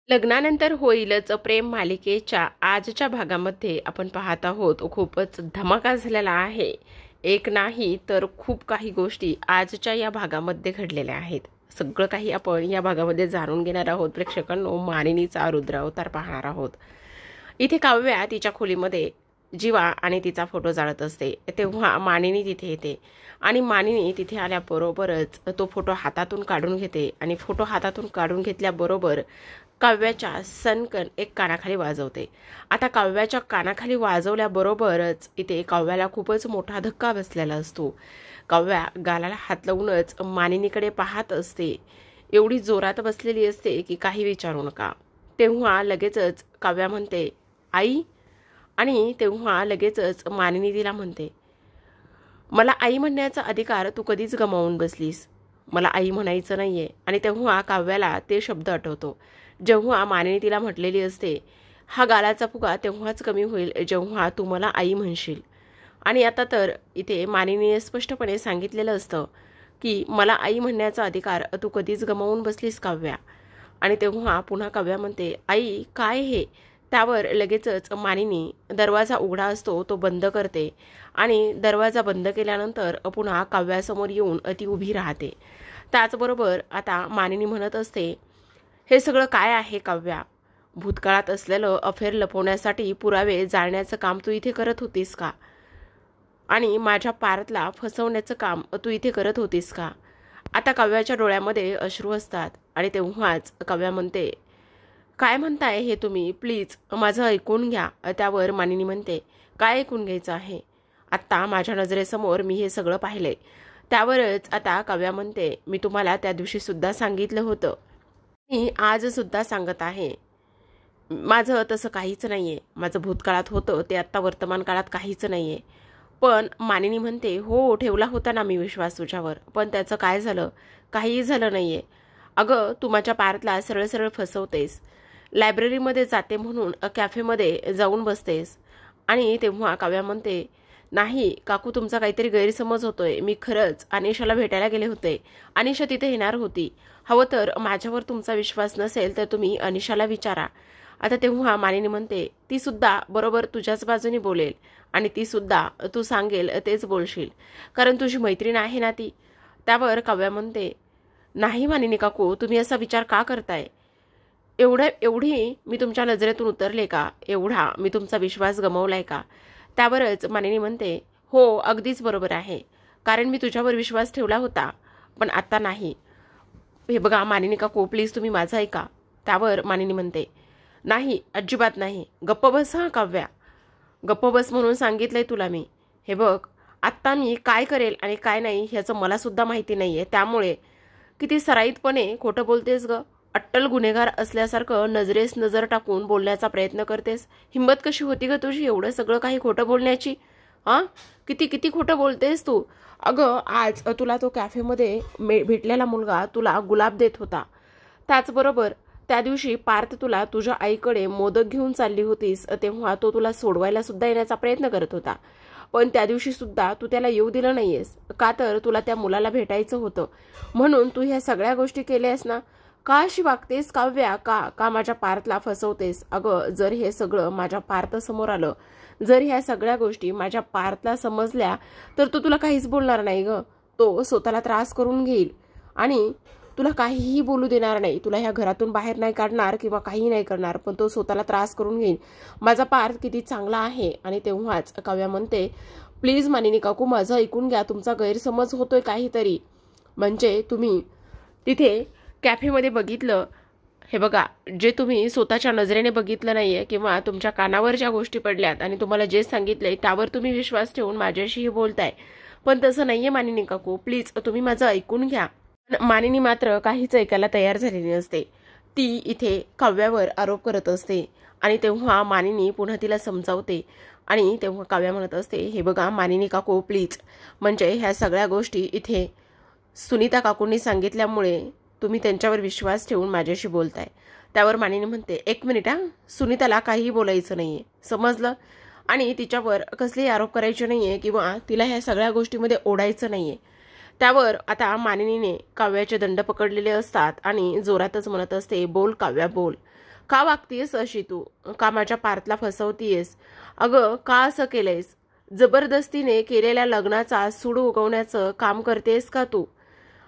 लग्नानंतर होईलच प्रेम मालिकेच्या आजच्या भागामध्ये आपण पाहत आहोत खूपच धमाका झालेला आहे। एक नाही तर खूप काही गोष्टी आजच्या या भागामध्ये घडलेल्या आहेत। सगळं काही आपण या भागामध्ये जाणून घेणार आहोत। प्रेक्षकांनो, मानिनीचा रुद्र अवतार पाहणार आहोत। इथे काव्या तिच्या खोलीमध्ये जीवा आणि तिचा फोटो जाळत असते, तेव्हा मानिनी तिथे येते आणि मानिनी तिथे आल्याबरोबरच तो फोटो हातातून काढून घेते आणि फोटो हातातून काढून घेतल्याबरोबर काव्याच्या सनकन एक कानाखाली वाजवते। आता काव्याच्या कानाखाली वाजवल्याबरोबरच इथे काव्याला खूपच मोठा धक्का बसलेला असतो। काव्या गालाला हात लावूनच मानिनीकडे पाहत असते, एवढी जोरात बसलेली असते की काही विचारू नका। तेव्हा लगेचच काव्या म्हणते, आई। आणि तेव्हा लगेचच मानिनी तिला म्हणते, मला आई म्हणण्याचा अधिकार तू कधीच गमावून बसलीस, मला आई म्हणायचं नाहीये। आणि तेव्हा काव्याला ते शब्द आठवतो जेव्हा मानिनी तिला म्हटलेली असते, हा गालाचा फुगा तेव्हाच कमी होईल जेव्हा तू मला आई म्हणशील। आणि आता तर इथे मानिनीने स्पष्टपणे सांगितलेलं असतं की मला आई म्हणण्याचा अधिकार तू कधीच गमावून बसलीस काव्या। आणि तेव्हा पुन्हा काव्या म्हणते, आई काय हे? त्यावर लगेचच मानिनी दरवाजा उघडा असतो तो बंद करते आणि दरवाजा बंद केल्यानंतर पुन्हा काव्यासमोर येऊन ती उभी राहते। त्याचबरोबर आता मानिनी म्हणत असते, हे सगळं काय आहे काव्या? भूतकाळात असलेलं अफेअर लपवण्यासाठी पुरावे जाळण्याचं काम तू इथे करत होतीस का? आणि माझ्या पार्थला फसवण्याचं काम तू इथे करत होतीस का? आता काव्याच्या डोळ्यामध्ये अश्रू असतात आणि तेव्हाच काव्या म्हणते, काय म्हणताय हे तुम्ही? प्लीज माझं ऐकून घ्या। त्यावर मानिनी म्हणते, काय ऐकून घ्यायचं आहे? आत्ता माझ्या नजरेसमोर मी हे सगळं पाहिलंय। त्यावरच आता काव्या म्हणते, मी तुम्हाला त्या दिवशी सुद्धा सांगितलं होतं, मी आज सुद्धा सांगत आहे, माझं तसं काहीच नाहीये। माझं भूतकाळात होतं ते आत्ता वर्तमान काळात काहीच नाहीये। पण मानिनी म्हणते, हो ठेवला होता ना मी विश्वास तुझ्यावर, पण त्याचं काय झालं? काहीही झालं नाहीये। अगं तू माझ्या पार्थला सरळ सरळ फसवतेस, लायब्ररीमध्ये जाते म्हणून कॅफेमध्ये जाऊन बसतेस। आणि तेव्हा काव्या म्हणते, नाही काकू, तुमचा काहीतरी गैरसमज होतोय, मी खरंच अनिशाला भेटायला गेले होते, अनिशा तिथे येणार होती। हवं तर माझ्यावर तुमचा विश्वास नसेल तर तुम्ही अनिशाला विचारा। आता तेव्हा मानिनी म्हणते, ती सुद्धा बरोबर तुझ्याच बाजूने बोलेल आणि ती सुद्धा तू सांगेल तेच बोलशील, कारण तुझी मैत्रीण आहे ना ती। त्यावर काव्या म्हणते, नाही मानिनी काकू, तुम्ही असा विचार का करताय? एवढी मी तुमच्या नजरेतून उतरले का? एवढा मी तुमचा विश्वास गमावलाय का? त्यावरच मानिनी म्हणते, हो अगदीच बरोबर आहे, कारण मी तुझ्यावर विश्वास ठेवला होता, पण आता नाही। हे बघा मानिनी काकू, प्लीज तुम्ही माझं ऐका। त्यावर मानिनी म्हणते, नाही अजिबात नाही, गप्प बस हा काव्या, गप्प बस म्हणून सांगितलंय तुला मी। हे बघ, आत्ता मी काय करेल आणि काय नाही ह्याचं मला सुद्धा माहिती नाहीये, त्यामुळे किती सराईतपणे खोटं बोलतेस ग? अट्टल गुन्हेगार असल्यासारखं नजरेस नजर टाकून बोलण्याचा प्रयत्न करतेस। हिंमत कशी होती ग तुझी एवढं सगळं काही खोटं बोलण्याची? हां, किती किती खोटं बोलतेस तू। अगं आज तुला तो कॅफेमध्ये भेटलेला मुलगा तुला गुलाब देत होता, त्याचबरोबर त्या दिवशी पार्थ तुला तुझ्या आईकडे मोदक घेऊन चालली होतीस तेव्हा तो तुला सोडवायला सुद्धा येण्याचा प्रयत्न करत होता, पण त्या दिवशी सुद्धा तू त्याला येऊ दिलं नाहीयेस का? तर तुला त्या मुलाला भेटायचं होतं म्हणून तू ह्या सगळ्या गोष्टी केल्यास ना? का अशी वागतेस काव्या? का माझ्या पार्थला फसवतेस? अगं जर हे सगळं माझ्या पार्थ समोर आलं, जर ह्या सगळ्या गोष्टी माझ्या पार्थला समजल्या तर तो तुला काहीच बोलणार नाही ग। तो स्वतःला त्रास करून घेईल आणि तुला काहीही बोलू देणार नाही, तुला ह्या घरातून बाहेर नाही काढणार किंवा काही नाही करणार, पण तो स्वतःला त्रास करून घेईल। माझा पार्थ किती चांगला आहे। आणि तेव्हाच काव्या म्हणते, प्लीज मानिनी काकू माझं ऐकून घ्या, तुमचा गैरसमज होतोय काहीतरी। म्हणजे तुम्ही तिथे कॅफेमध्ये बघितलं, हे बघा, जे तुम्ही स्वतःच्या नजरेने बघितलं नाहीये किंवा तुमच्या कानावर ज्या गोष्टी पडल्यात आणि तुम्हाला जे सांगितलंय त्यावर तुम्ही विश्वास ठेवून माझ्याशीही बोलताय, पण तसं नाहीये मानिनी काकू, प्लीज तुम्ही माझं ऐकून घ्या। मानिनी मात्र काहीच ऐकायला तयार झालेली नसते, ती इथे काव्यावर आरोप करत असते। आणि तेव्हा मानिनी पुन्हा तिला समजावते आणि तेव्हा काव्या म्हणत असते, हे बघा मानिनी काकू प्लीज, म्हणजे ह्या सगळ्या गोष्टी इथे सुनीता काकूंनी सांगितल्यामुळे तुम्ही त्यांच्यावर विश्वास ठेवून माझ्याशी बोलताय। त्यावर मानिनी म्हणते, एक मिनिट हा, सुनीताला काहीही बोलायचं नाहीये, समजलं? आणि तिच्यावर कसलेही आरोप करायचे नाहीये किंवा तिला ह्या सगळ्या गोष्टीमध्ये ओढायचं नाहीये। त्यावर आता मानिनीने काव्याचे दंड पकडलेले असतात आणि जोरातच म्हणत असते, बोल काव्या बोल, का वागतीयस अशी तू? का माझ्या पार्थला फसवतीयस? अगं का असं केलंयस? जबरदस्तीने केलेल्या लग्नाचा सूड उगवण्याचं काम करतेस का तू?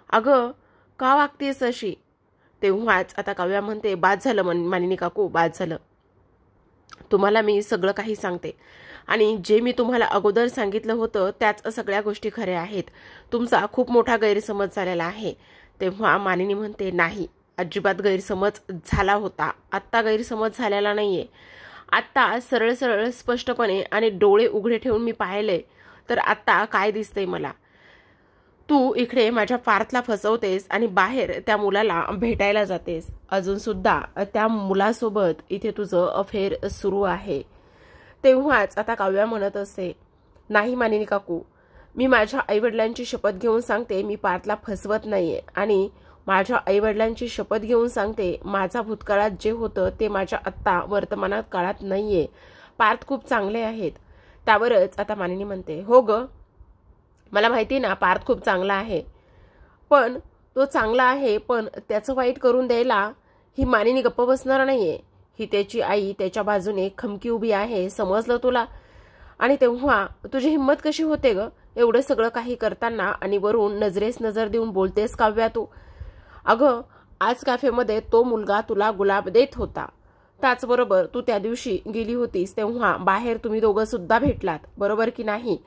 अगं का वागतेस अशी? तेव्हाच आता काव्या म्हणते, बाद झालं मानिनी काकू, बाद झालं. तुम्हाला मी सगळं काही सांगते आणि जे मी तुम्हाला अगोदर सांगितलं होतं त्याच सगळ्या गोष्टी खऱ्या आहेत. तुमचा खूप मोठा गैरसमज झालेला आहे. तेव्हा मानिनी म्हणते, नाही, अजिबात गैरसमज झाला होता. आत्ता गैरसमज झालेला नाहीये. आत्ता सरळ सरळ स्पष्टपणे आणि डोळे उघडे ठेवून मी पाहिले तर आत्ता काय दिसतंय मला. तू इकडे माझ्या पार्थला फसवतेस आणि बाहेर त्या मुलाला भेटायला जातेस. अजून सुद्धा त्या मुलासोबत इथे तुझं अफेअर सुरू आहे. तेव्हाच आता काव्या म्हणत असते, नाही मानिनी काकू, मी माझ्या आईवडिलांची शपथ घेऊन सांगते मी पार्थला फसवत नाहीये आणि माझ्या आईवडिलांची शपथ घेऊन सांगते माझा भूतकाळात जे होतं ते माझ्या आत्ता वर्तमानात काळात नाहीये. पार्थ खूप चांगले आहेत. त्यावरच आता मानिनी म्हणते, हो ग, मला माहिती ना पार्थ खूप चांगला आहे, पण तो चांगला आहे पण त्याचं वाईट करून द्यायला ही मानिनी गप्प बसणार नाहीये. ही त्याची आई त्याच्या बाजूने खमकी उभी आहे, समजलं तुला? आणि तेव्हा तुझी हिंमत कशी होते ग एवढं सगळं काही करताना आणि वरून नजरेस नजर देऊन बोलतेस काव्या तू? अगं आज कॅफेमध्ये तो मुलगा तुला गुलाब देत होता. त्याचबरोबर तू त्या दिवशी गेली होतीस तेव्हा बाहेर तुम्ही दोघं सुद्धा भेटलात, बरोबर की नाही?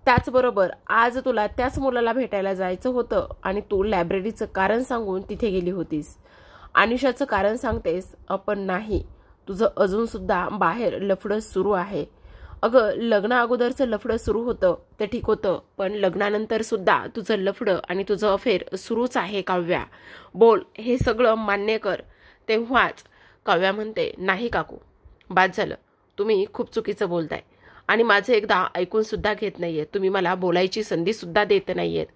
त्याचबरोबर आज तुला त्याच मुलाला भेटायला जायचं होतं आणि तू लायब्ररीचं कारण सांगून तिथे गेली होतीस. आनिशाचं कारण सांगतेस, पण नाही, तुझं अजून सुद्धा बाहेर लफडं सुरू आहे. अगं लग्ना अगोदरचं लफडं सुरू होतं ते ठीक होतं, पण लग्नानंतर सुद्धा तुझं लफडं आणि तुझं अफेअर सुरूच आहे काव्या. बोल, हे सगळं मान्य कर. तेव्हाच काव्या म्हणते, नाही काकू, बाद झालं, तुम्ही खूप चुकीचं बोलताय आणि माझं एकदा ऐकून सुद्धा घेत नाहीये. तुम्ही मला बोलायची संधी सुद्धा देत नाहीयेत.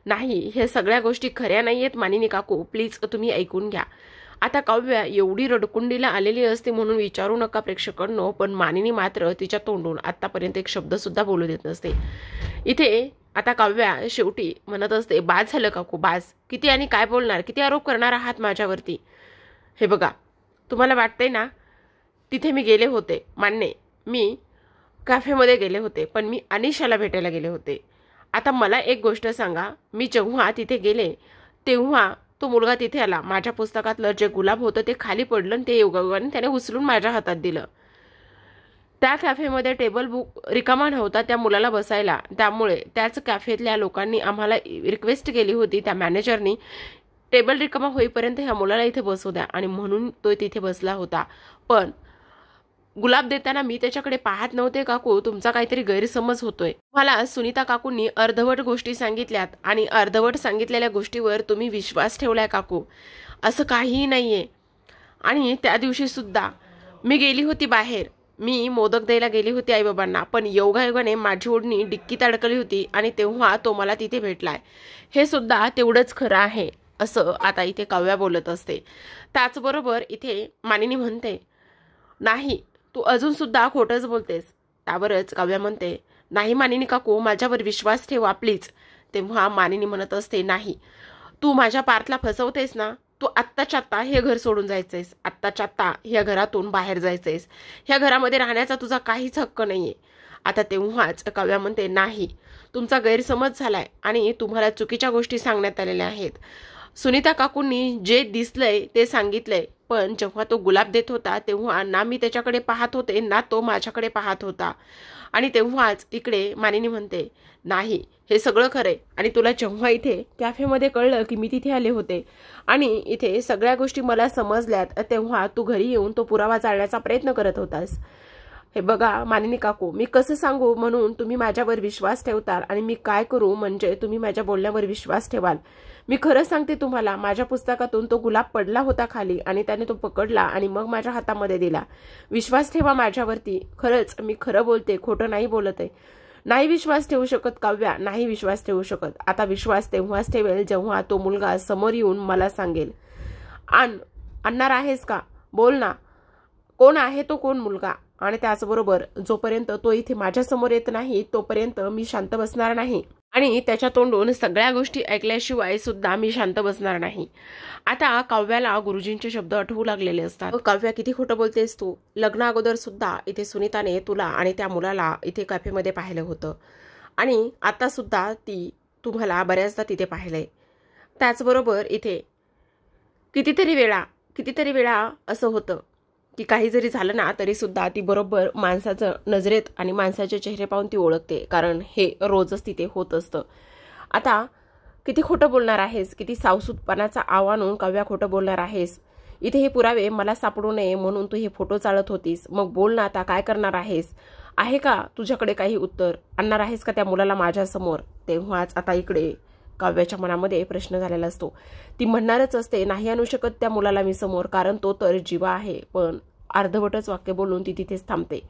नाही, हे सगळ्या गोष्टी खऱ्या नाहीयेत मानिनी काकू, प्लीज तुम्ही ऐकून घ्या. आता काव्या एवढी रडकुंडीला आलेली असते म्हणून विचारू नका प्रेक्षकांनो, पण मानिनी मात्र तिच्या तोंडून आतापर्यंत एक शब्द सुद्धा बोलू देत नसते. इथे आता काव्या शेवटी म्हणत असते, बाद झालं काकू, बास. किती आणि काय बोलणार, किती आरोप करणार आहात माझ्यावरती? हे बघा, तुम्हाला वाटतंय ना तिथे मी गेले होते, मान्य, मी कॅफेमध्ये गेले होते, पण मी अनिशाला भेटायला गेले होते. आता मला एक गोष्ट सांगा, मी जेव्हा तिथे गेले तेव्हा तो मुलगा तिथे आला, माझ्या पुस्तकातलं जे गुलाब होतं ते खाली पडलं आणि ते योगायोगाने त्याने उचलून माझ्या हातात दिलं. त्या कॅफेमध्ये टेबल बुक रिकामा नव्हता त्या मुलाला बसायला, त्यामुळे त्याच कॅफेतल्या लोकांनी आम्हाला रिक्वेस्ट केली होती, त्या मॅनेजरनी, टेबल रिकामा होईपर्यंत ह्या मुलाला इथे बसू द्या, आणि म्हणून तो तिथे बसला होता. पण गुलाब देताना मी त्याच्याकडे पाहत नव्हते काकू, तुमचा काहीतरी गैरसमज होतोय. मला सुनीता काकूंनी अर्धवट गोष्टी सांगितल्यात आणि अर्धवट सांगितलेल्या गोष्टीवर तुम्ही विश्वास ठेवलाय काकू. असं काहीही नाहीये. आणि त्या दिवशी सुद्धा मी गेली होती बाहेर, मी मोदक द्यायला गेली होती आईबाबांना, पण योगायोगाने माझी ओढणी डिक्कीत अडकली होती आणि तेव्हा तो मला तिथे भेटलाय. हे सुद्धा तेवढंच खरं आहे, असं आता इथे काव्या बोलत असते. त्याचबरोबर इथे मानिनी म्हणते, नाही, तू अजून सुद्धा खोटंच बोलतेस. त्यावरच काव्या म्हणते, नाही मानिनी काकू, माझ्यावर विश्वास ठेवा प्लीज. तेव्हा मानिनी म्हणत असते, नाही, तू माझ्या पार्थला फसवतेस ना, तू आत्ताच्या आत्ता हे घर सोडून जायचंयस, आत्ताच्या आत्ता ह्या घरातून बाहेर जायचंयस. ह्या घरामध्ये राहण्याचा तुझा काहीच हक्क नाहीये. आता तेव्हाच काव्या म्हणते, नाही, तुमचा गैरसमज झालाय आणि तुम्हाला चुकीच्या गोष्टी सांगण्यात आलेल्या आहेत. सुनीता काकूंनी जे दिसलंय ते सांगितलंय, पण जेव्हा तो गुलाब देत होता तेव्हा ना मी त्याच्याकडे पाहत होते ना तो माझ्याकडे पाहत होता. आणि तेव्हाच इकडे मानिनी म्हणते, नाही, हे सगळं खरंय आणि तुला जेव्हा इथे कॅफेमध्ये कळलं की मी तिथे आले होते आणि इथे सगळ्या गोष्टी मला समजल्यात तेव्हा तू घरी येऊन तो पुरावा जाळण्याचा प्रयत्न करत होतास. हे बघा मानिनी काकू, मी कसं सांगू म्हणून तुम्ही माझ्यावर विश्वास ठेवताल आणि मी काय करू म्हणजे तुम्ही माझ्या बोलण्यावर विश्वास ठेवाल. मी खरं सांगते तुम्हाला, माझ्या पुस्तकातून तो गुलाब पडला होता खाली आणि त्याने तो पकडला आणि मग माझ्या हातामध्ये दिला. विश्वास ठेवा माझ्यावरती, खरंच मी खरं बोलते, खोटं नाही बोलत आहे. नाही विश्वास ठेवू शकत काव्या, नाही विश्वास ठेवू शकत. आता विश्वास तेव्हाच ठेवेल जेव्हा तो मुलगा समोर येऊन मला सांगेल. आणणार आहेस का? बोल ना, कोण आहे तो कोण मुलगा? आणि त्याचबरोबर जोपर्यंत तो इथे माझ्या समोर येत नाही तोपर्यंत मी शांत बसणार नाही. आणि त्याच्या तोंडून सगळ्या गोष्टी ऐकल्याशिवाय सुद्धा मी शांत बसणार नाही. आता काव्याला गुरुजींचे शब्द आठवू लागलेले असतात. काव्या, किती खोटं बोलतेस तू? लग्ना अगोदर सुद्धा इथे सुनीताने तुला आणि त्या मुलाला इथे कॅफेमध्ये पाहिलं होतं आणि आता सुद्धा ती तुम्हाला बऱ्याचदा तिथे पाहिलंय. त्याचबरोबर इथे कितीतरी वेळा असं होतं की काही जरी झालं ना तरी सुद्धा ती बरोबर माणसाचं नजरेत आणि माणसाचे चेहरे पाहून ती ओळखते, कारण हे रोजच तिथे होत असतं. आता किती खोटं बोलणार आहेस? किती सावसूतपणाचा आव आणून काव्या खोटं बोलणार आहेस? इथे हे पुरावे मला सापडू नये म्हणून तू हे फोटो चाळत होतीस. मग बोल ना, आता काय करणार आहेस? आहे का तुझ्याकडे काही उत्तर? आणणार आहेस का त्या मुलाला माझ्यासमोर? तेव्हाच आता इकडे काव्याच्या मनामध्ये प्रश्न झालेला असतो. ती म्हणणारच असते, नाही आणू शकत त्या मुलाला मी समोर, कारण तो तर जीवा आहे. पण अर्धवटच वाक्य बोलून ती तिथेच थांबते.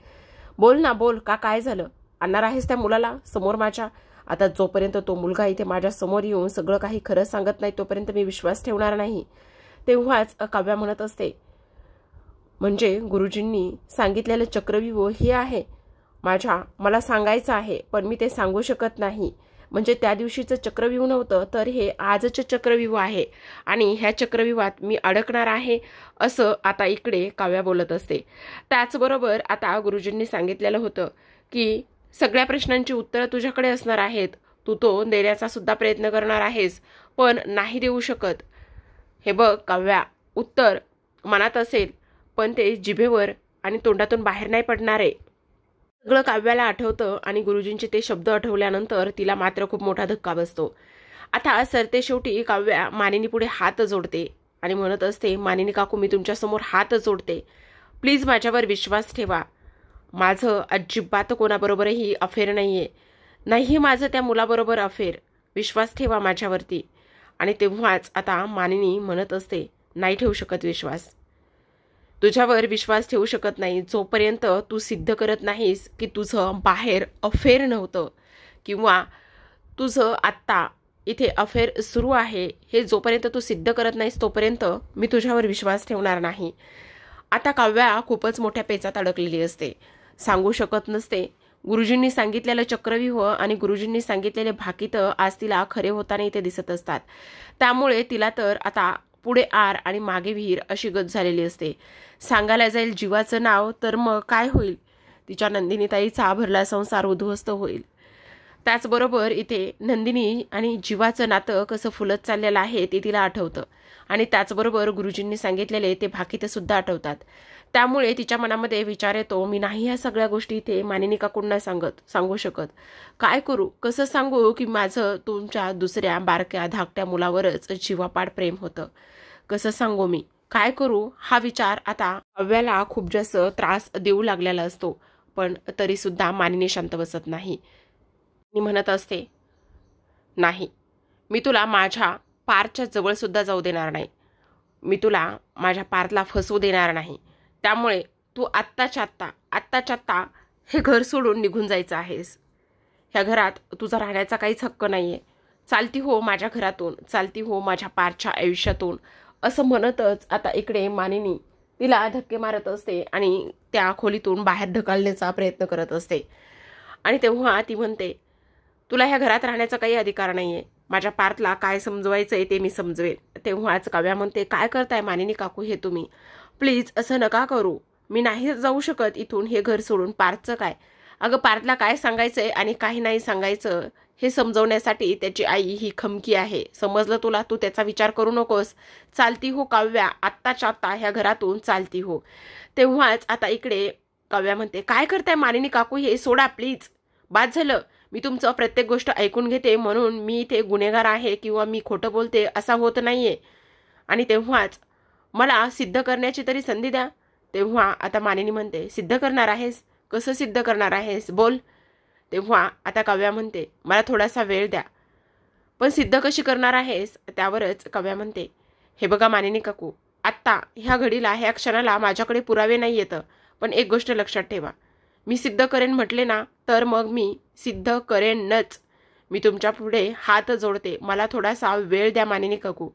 बोल ना, बोल, काय झालं? आणणार आहेस त्या मुलाला समोर माझ्या? आता जोपर्यंत तो मुलगा इथे माझ्या समोर येऊन सगळं काही खरं सांगत नाही तोपर्यंत मी विश्वास ठेवणार नाही. तेव्हाच काव्या म्हणत असते, म्हणजे गुरुजींनी सांगितलेलं चक्रव्यूह हे आहे मला सांगायचं आहे, पण मी ते सांगू शकत नाही. म्हणजे त्या दिवशीचं चक्रव्यूह नव्हतं तर हे आजचं चक्रव्यूह आहे आणि ह्या चक्रव्यूहात मी अडकणार आहे, असं आता इकडे काव्या बोलत असते. त्याचबरोबर आता गुरुजींनी सांगितलेलं होतं की सगळ्या प्रश्नांची उत्तरं तुझ्याकडे असणार आहेत, तू तो देण्याचा सुद्धा प्रयत्न करणार आहेस, पण नाही देऊ शकत. हे बघ काव्या, उत्तर मनात असेल पण ते जिभेवर आणि तोंडातून बाहेर नाही पडणार आहे. सगळं काव्याला आठवतं आणि गुरुजींचे ते शब्द आठवल्यानंतर तिला मात्र खूप मोठा धक्का बसतो. आता सरते शेवटी काव्या मानिनी पुढे हात जोडते आणि म्हणत असते, मानिनी काकू, मी तुमच्यासमोर हात जोडते, प्लीज माझ्यावर विश्वास ठेवा. माझं अजिबात कोणाबरोबरही अफेअर नाही माझं त्या मुलाबरोबर अफेअर, विश्वास ठेवा माझ्यावरती. आणि तेव्हाच आता मानिनी म्हणत असते, नाही ठेवू शकत विश्वास, तुझ्यावर विश्वास ठेवू शकत नाही जोपर्यंत तू सिद्ध करत नाहीस की तुझं बाहेर अफेअर नव्हतं किंवा तुझं आत्ता इथे अफेअर सुरू आहे, हे जोपर्यंत तू सिद्ध करत नाहीस तोपर्यंत मी तुझ्यावर विश्वास ठेवणार नाही. आता काव्या खूपच मोठ्या पेचात अडकलेली असते, सांगू शकत नसते. गुरुजींनी सांगितलेलं चक्रव्यूह आणि गुरुजींनी सांगितलेले भाकीत आज तिला खरे होताना इथे दिसत असतात. त्यामुळे तिला तर आता पुढे आर आणि मागे विहीर अशी गत झालेली असते. सांगायला जाईल जीवाचं नाव तर मग काय होईल? तिच्या नंदिनीताईचा भरला संसार उद्ध्वस्त होईल. त्याचबरोबर इथे नंदिनी आणि जीवाचं नातं कसं फुलत चाललेलं आहे ते तिला आठवतं आणि त्याचबरोबर गुरुजींनी सांगितलेले ते भाकीत सुद्धा आठवतात. त्यामुळे तिच्या मनामध्ये विचार येतो, मी नाही ह्या सगळ्या गोष्टी इथे मानिनी काकूंना सांगू शकत. काय करू, कसं सांगू की माझं तुमच्या दुसऱ्या बारक्या धाकट्या मुलावरच जीवापाड प्रेम होतं? कसं सांगू मी, काय करू? हा विचार आता काव्याला खूप जास्त त्रास देऊ लागलेला असतो. पण तरी सुद्धा मानिनी शांत बसत नाही. मी म्हणत असते, नाही, मी तुला माझ्या पारच्या जवळ सुद्धा जाऊ देणार नाही, मी तुला माझ्या पारला फसवू देणार नाही. त्यामुळे तू आत्ताच्या आत्ता हे घर सोडून निघून जायचं आहेस. ह्या घरात तुझा राहण्याचा काहीच हक्क नाहीये. चालती हो माझ्या घरातून, चालती हो माझ्या पारच्या आयुष्यातून, असं म्हणतच आता इकडे मानिनी तिला धक्के मारत असते आणि त्या खोलीतून बाहेर ढकलण्याचा प्रयत्न करत असते. आणि तेव्हा ती म्हणते, तुला ह्या घरात राहण्याचा काही अधिकार नाहीये, माझ्या पार्थला काय समजवायचंय ते मी समजवेल. तेव्हाच काव्या म्हणते, काय करताय मानिनी काकू हे तुम्ही? प्लीज असं नका करू, मी नाही जाऊ शकत इथून हे घर सोडून. पार्थचं काय? अगं पार्थला काय सांगायचंय आणि काही नाही सांगायचं हे समजवण्यासाठी त्याची आई ही खमकी आहे, समजलं तुला? तू त्याचा विचार करू नकोस. चालती हो काव्या, आत्ताच्या आत्ता ह्या घरातून चालती हो. तेव्हाच आता इकडे काव्या म्हणते, काय करताय मानिनी काकू, हे सोडा प्लीज, बाद झालं. मी तुमचं प्रत्येक गोष्ट ऐकून घेते म्हणून मी इथे गुन्हेगार आहे किंवा मी खोटं बोलते असा होत नाहीये. आणि तेव्हाच मला सिद्ध करण्याची तरी संधी द्या. तेव्हा आता मानिनी म्हणते, सिद्ध करणार आहेस? कसं सिद्ध करणार आहेस, बोल. तेव्हा आता काव्या म्हणते, मला थोडासा वेळ द्या. पण सिद्ध कशी करणार आहेस? त्यावरच काव्या म्हणते, हे बघा मानिनी काकू, आत्ता ह्या घडीला ह्या क्षणाला माझ्याकडे पुरावे नाही येतं, पण एक गोष्ट लक्षात ठेवा, मी सिद्ध करेन म्हटले ना तर मग मी सिद्ध करेनच. मी तुमच्या पुढे हात जोडते, मला थोडासा वेळ द्या मानिनी काकू.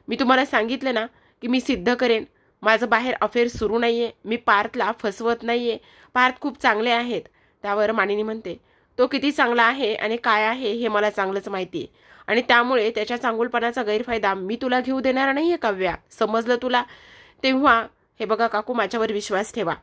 मी तुम्हाला सांगितलं ना की मी सिद्ध करेन, माझं बाहेर अफेअर सुरू नाहीये, मी पार्थला फसवत नाहीये, पार्थ खूप चांगले आहेत. त्यावर मानिनी म्हणते, तो किती चांगला आहे आणि काय आहे हे मला चांगलंच माहिती आहे, आणि त्यामुळे त्याच्या चांगुलपणाचा गैरफायदा मी तुला घेऊ देणार नाहीये काव्या, समजलं तुला? तेव्हा हे बघा काकू, माझ्यावर विश्वास ठेवा,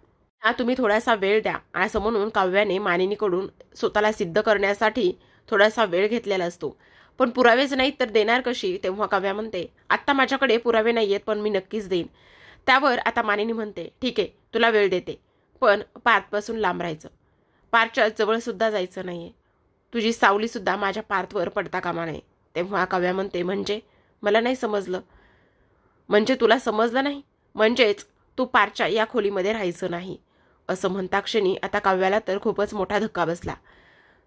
तुम्ही थोडासा वेळ द्या, असं म्हणून काव्याने मानिनीकडून स्वतःला सिद्ध करण्यासाठी थोडासा वेळ घेतलेला असतो. पण पुरावेच नाहीत तर देणार कशी? तेव्हा काव्या म्हणते, आत्ता माझ्याकडे पुरावे नाहीयेत, पण मी नक्कीच देईन. त्यावर आता मानिनी म्हणते, ठीक आहे, तुला वेळ देते, पण पार्थपासून लांब राहायचं, पार्थच्या जवळ सुद्धा जायचं नाहीये, तुझी सावली सुद्धा माझ्या पार्थवर पडता कामा नये. तेव्हा काव्या म्हणते, म्हणजे मला नाही समजलं. म्हणजे तुला समजलं नाही? म्हणजेच तू पार्थच्या या खोलीमध्ये राहायचं नाही, असं म्हणता क्षणी आता काव्याला तर खूपच मोठा धक्का बसला.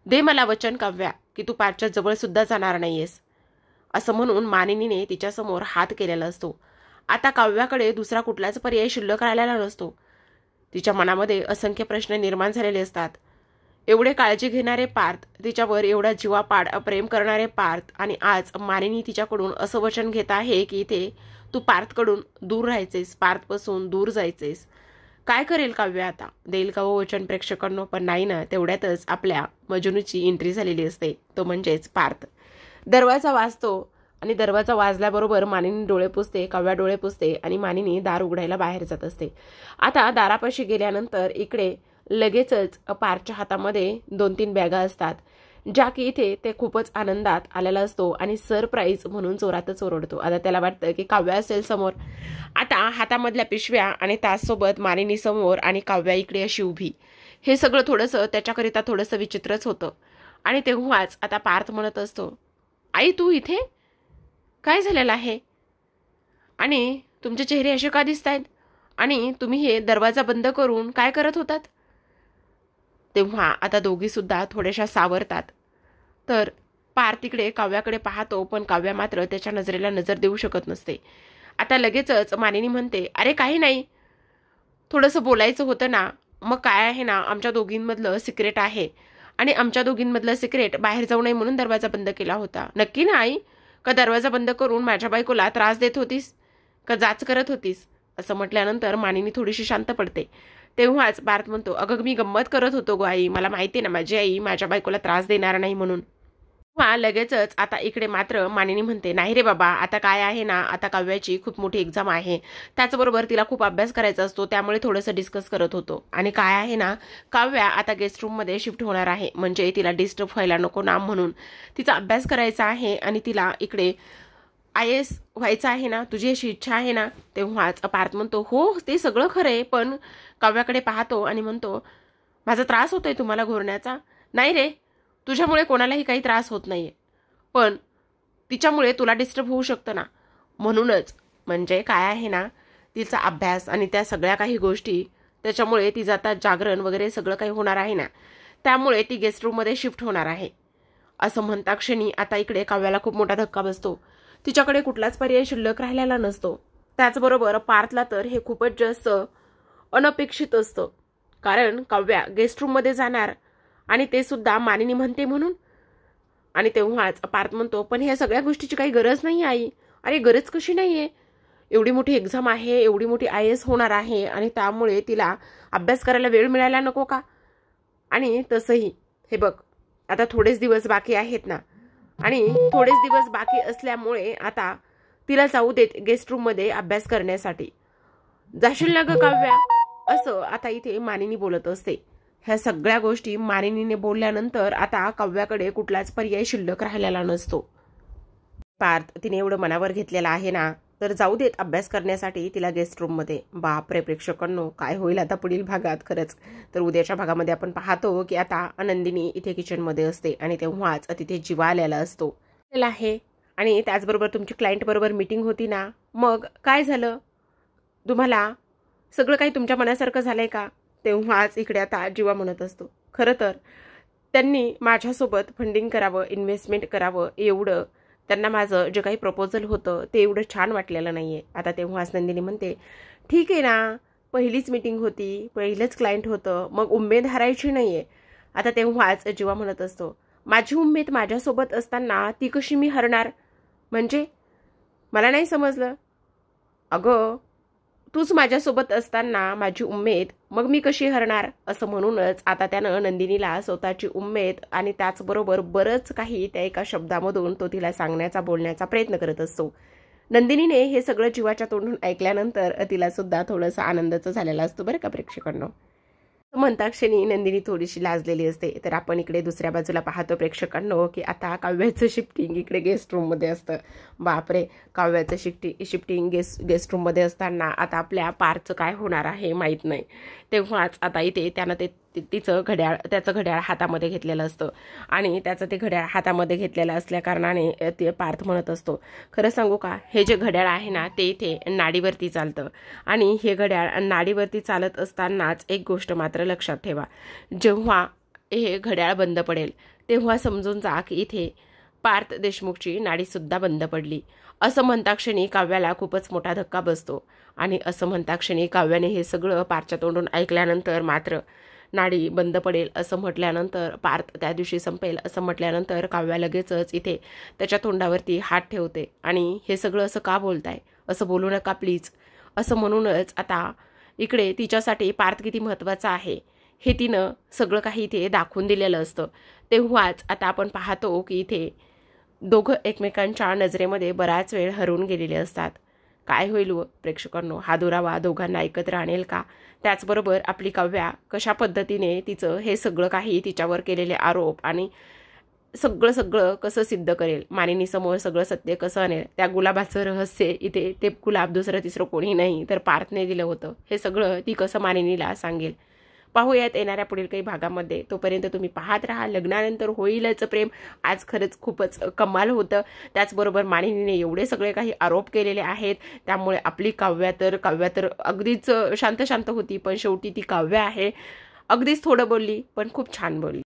दे मला वचन काव्या की तू पार्थच्या जवळ सुद्धा जाणार नाहीयेस, असं म्हणून मानिनीने तिच्यासमोर हात केलेला असतो. आता काव्याकडे दुसरा कुठलाच पर्याय शिल्लक राहिलेला नसतो. तिच्या मनामध्ये असंख्य प्रश्न निर्माण झालेले असतात. एवढे काळजी घेणारे पार्थ, तिच्यावर एवढा जीवापाड प्रेम करणारे पार्थ, आणि आज मानिनी तिच्याकडून असं वचन घेत आहे की इथे तू पार्थकडून दूर राहायचेस, पार्थपासून दूर जायचेस. काय करेल काव्य आता? देईल का वो वचन प्रेक्षकांनो? पण नाही ना, तेवढ्यातच आपल्या मजनूची एंट्री झालेली असते, तो म्हणजेच पार्थ. दरवाजा वाजतो आणि दरवाजा वाजल्याबरोबर मानिनी डोळे पुसते, काव्या डोळे पुसते आणि मानिनी दार उघडायला बाहेर जात असते. आता दारापाशी गेल्यानंतर इकडे लगेचच पार्थच्या हातामध्ये 2-3 बॅगा असतात, ज्या की इथे ते खूपच आनंदात आलेला असतो आणि सरप्राईज म्हणून जोरातच ओरडतो. आता त्याला वाटतं की काव्या असेल समोर. आता हातामधल्या पिशव्या आणि त्यासोबत मानिनी समोर आणि काव्या इकडे अशी उभी. हे सगळं थोडंसं त्याच्याकरिता थोडंसं विचित्रच होतं. आणि तेव्हाच आता पार्थ म्हणत असतो, आई तू इथे? काय झालेलं आहे? आणि तुमचे चेहरे असे का दिसत आहेत? आणि तुम्ही हे दरवाजा बंद करून काय करत होतात? तेव्हा आता दोघी सुद्धा थोड्याशा सावरतात. तर पार्थ तिकडे काव्याकडे पाहतो, पण काव्या मात्र त्याच्या नजरेला नजर देऊ शकत नसते. आता लगेचच मानिनी म्हणते, अरे काही नाही, थोडंसं बोलायचं होतं ना. मग काय आहे ना, आमच्या दोघींमधलं सिक्रेट आहे आणि आमच्या दोघींमधलं सिक्रेट बाहेर जाऊ नये म्हणून दरवाजा बंद केला होता. नक्की ना आई? का दरवाजा बंद करून माझ्या बायकोला त्रास देत होतीस, का जाच करत होतीस? असं म्हटल्यानंतर मानिनी थोडीशी शांत पडते. तेव्हाच पार्थ म्हणतो, अगं मी गंमत करत होतो गो आई, मला माहिती ना माझी आई माझ्या बायकोला त्रास देणार नाही म्हणून. लगेचच आता इकडे मात्र मानिनी म्हणते, नाही रे बाबा, आता काय आहे ना, आता काव्याची खूप मोठी एक्झाम आहे, त्याचबरोबर तिला खूप अभ्यास करायचा असतो, त्यामुळे थोडंसं डिस्कस करत होतो. आणि काय आहे ना, काव्या आता गेस्ट रूममध्ये शिफ्ट होणार आहे, म्हणजे तिला डिस्टर्ब व्हायला नको ना, म्हणून तिचा अभ्यास करायचा आहे आणि तिला इकडे IAS व्हायचं आहे ना, तुझी अशी इच्छा आहे ना. तेव्हाच पार्थ म्हणतो, हो ते सगळं खरं आहे, पण काव्याकडे पाहतो आणि म्हणतो, माझा त्रास होतोय तुम्हाला घोरण्याचा? नाही रे, तुझ्यामुळे कोणालाही काही त्रास होत नाहीये, पण तिच्यामुळे तुला डिस्टर्ब होऊ शकतं ना, म्हणूनच. म्हणजे काय आहे ना, तिचा अभ्यास आणि त्या सगळ्या काही गोष्टी, त्याच्यामुळे तिचं आता जागरण वगैरे सगळं काही होणार आहे ना, त्यामुळे ती गेस्ट रूममध्ये शिफ्ट होणार आहे. असं म्हणता क्षणी आता इकडे काव्याला खूप मोठा धक्का बसतो. तिच्याकडे कुठलाच पर्याय शिल्लक राहिलेला नसतो. त्याचबरोबर पार्थला तर हे खूपच जास्त अनपेक्षित असतं, कारण काव्या गेस्ट रूममध्ये जाणार आणि ते सुद्धा मानिनी म्हणते म्हणून. आणि तेव्हाच पार्थ म्हणतो, पण ह्या सगळ्या गोष्टीची काही गरज नाही आई. अरे गरज कशी नाहीये? एवढी मोठी एक्झाम आहे, एवढी मोठी IAS होणार आहे आणि त्यामुळे तिला अभ्यास करायला वेळ मिळायला नको का? आणि तसंही हे बघ, आता थोडेच दिवस बाकी आहेत ना, आणि थोडेच दिवस बाकी असल्यामुळे आता तिला जाऊ देत गेस्ट रूममध्ये अभ्यास करण्यासाठी. जाशील ना ग काव्या? असं आता इथे मानिनी बोलत असते. ह्या सगळ्या गोष्टी मानिनीने बोलल्यानंतर आता काव्याकडे कुठलाच पर्याय शिल्लक राहिलेला नसतो. पार्थ तिने एवढं मनावर घेतलेलं आहे ना, तर जाऊ देत अभ्यास करण्यासाठी तिला गेस्ट रूममध्ये. बापरे प्रेक्षकांनो, काय होईल आता पुढील भागात खरंच. तर उद्याच्या भागामध्ये आपण पाहतो की आता आनंदिनी इथे किचनमध्ये असते आणि तेव्हाच तिथे जीवा आलेला असतो आहे. आणि त्याचबरोबर तुमची क्लायंट बरोबर मीटिंग होती ना, मग काय झालं? तुम्हाला सगळं काही तुमच्या मनासारखं झालंय का? तेव्हाच इकडे आता जीवा म्हणत असतो, खरं तर त्यांनी माझ्यासोबत फंडिंग करावं, इन्व्हेस्टमेंट करावं, एवढं त्यांना माझं जे काही प्रपोजल होतं ते एवढं छान वाटलेलं नाहीये. आता तेव्हाच नंदिनी म्हणते, ठीक आहे ना, पहिलीच मीटिंग होती, पहिलंच क्लायंट होतं, मग उमेद हरायची नाहीये. आता तेव्हाच जीवा म्हणत असतो, माझी उमेद माझ्यासोबत असताना ती कशी मी हरणार? म्हणजे मला नाही समजलं. अगं तूच माझ्यासोबत असताना माझी उमेद मग मी कशी हरणार, असं म्हणूनच आता त्यानं नंदिनीला स्वतःची उमेद आणि त्याचबरोबर बरंच काही त्या एका शब्दामधून तो तिला सांगण्याचा बोलण्याचा प्रयत्न करत असतो. नंदिनीने हे सगळं जीवाच्या तोंडून ऐकल्यानंतर तिला सुद्धा थोडासा आनंदाचा झालेला असतो बरं का प्रेक्षकांनो. म्हणता क्षणी नंदिनी थोडीशी लाजलेली असते. तर आपण इकडे दुसऱ्या बाजूला पाहतो प्रेक्षकांनो की आता काव्याचं शिफ्टिंग इकडे गेस्ट रूममध्ये असतं. बापरे, काव्याचं शिफ्टिंग गेस्ट रूममध्ये असताना आता आपल्या पारचं काय होणार आहे माहीत नाही. तेव्हाच आता इथे त्यानं त्याचं घड्याळ हातामध्ये घेतलेलं असतं आणि त्याचं ते घड्याळ हातामध्ये घेतलेलं असल्या कारणाने ते पार्थ म्हणत असतो, खरं सांगू का, हे जे घड्याळ आहे ना ते इथे नाडीवरती चालतं आणि हे घड्याळ नाडीवरती चालत असतानाच एक गोष्ट मात्र लक्षात ठेवा, जेव्हा हे घड्याळ बंद पडेल तेव्हा समजून जा की इथे पार्थ देशमुखची नाडीसुद्धा बंद पडली. असं म्हणता क्षणी काव्याला खूपच मोठा धक्का बसतो आणि असं म्हणता क्षणी काव्याने हे सगळं पार्थच्या तोंडून ऐकल्यानंतर मात्र नाडी बंद पडेल असं म्हटल्यानंतर, पार्थ त्या दिवशी संपेल असं म्हटल्यानंतर काव्या लगेचच इथे त्याच्या तोंडावरती हात ठेवते आणि हे सगळं असं का बोलताय, असं बोलू नका प्लीज, असं म्हणूनच आता इकडे तिच्यासाठी पार्थ किती महत्त्वाचा आहे हे तिनं सगळं काही इथे दाखवून दिलेलं असतं. तेव्हाच आता आपण पाहतो की इथे दोघं एकमेकांच्या नजरेमध्ये बराच वेळ हरवून गेलेले असतात. काय होईल प्रेक्षकांनो, हा दुरावा दोघांना एकत्र आणेल का? त्याचबरोबर आपली काव्या कशा पद्धतीने तिचं हे सगळं काही तिच्यावर केलेले आरोप आणि सगळं कसं सिद्ध करेल, मानिनीसमोर सगळं सत्य कसं आणेल, त्या गुलाबाचं रहस्य इथे ते गुलाब दुसरं तिसरं कोणी नाही तर पार्थने दिलं होतं, हे सगळं ती कसं मानिनीला सांगेल, पाहूयात येणाऱ्या पुढील काही भागामध्ये. तोपर्यंत तुम्ही पाहत राहा लग्नानंतर होईलच प्रेम. आज खरंच खूपच कमाल होतं. त्याचबरोबर मानिनीने एवढे सगळे काही आरोप केलेले आहेत, त्यामुळे आपली काव्या तर अगदीच शांत होती, पण शेवटी ती काव्या आहे अगदीच थोडं बोलली पण खूप छान बोलली.